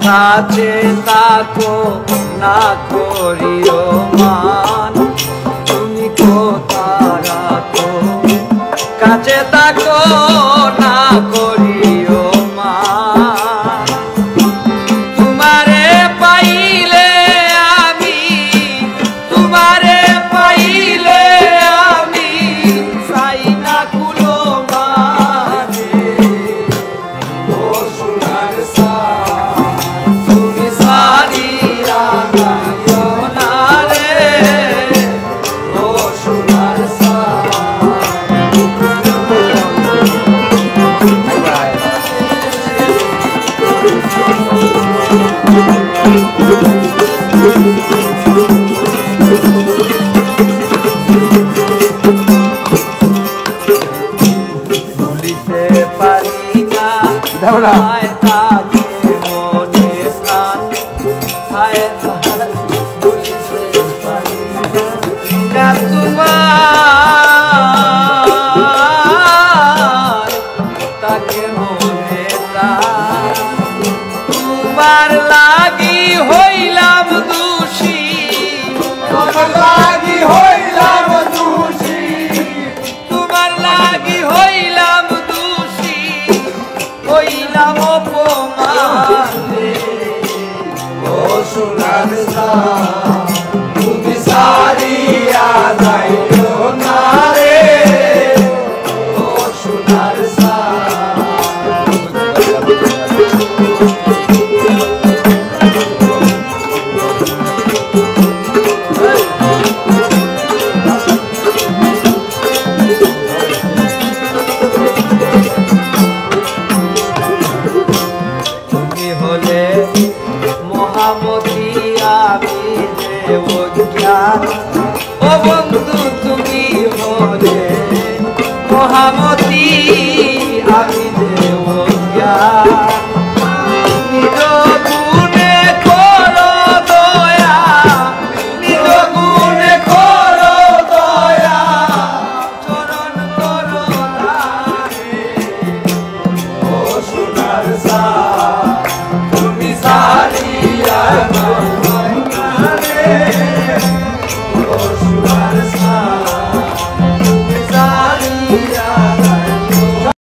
কাছে তাকো না করিও মান, তুমি কোথারা তো কাছে তাকো না করিও মান। তোমারে পাইলে আমি, তোমারে পাইলে আমি চাই না কুলো মানে। ও সোনার তুমি সারিয়া যাইও না রে, ও সোনার ভুলিতে পারি না তাকে মনে প্রাণ, ভুলিতে পারি না তোমার, তাকে মনে প্রাণ। তোমার লাগি হইলাম দোষী, তোমার লাগি হইলাম দোষী, তোমার লাগি হইলাম দোষী, হইলাম অপমান। ও সোনার তুমি সারিয়া যাইও না রে, ও সোনার হলে মহামতি আমি যে অজ্ঞান। ও বন্ধু তুমি হলে মহামতি আমি যে অজ্ঞান। নিজ গুণে করো দয়া, নিজ গুণে করো দয়া, চরণ করো ধারে। ও সোনার তুমি সারিয়া যাইও না রে, ও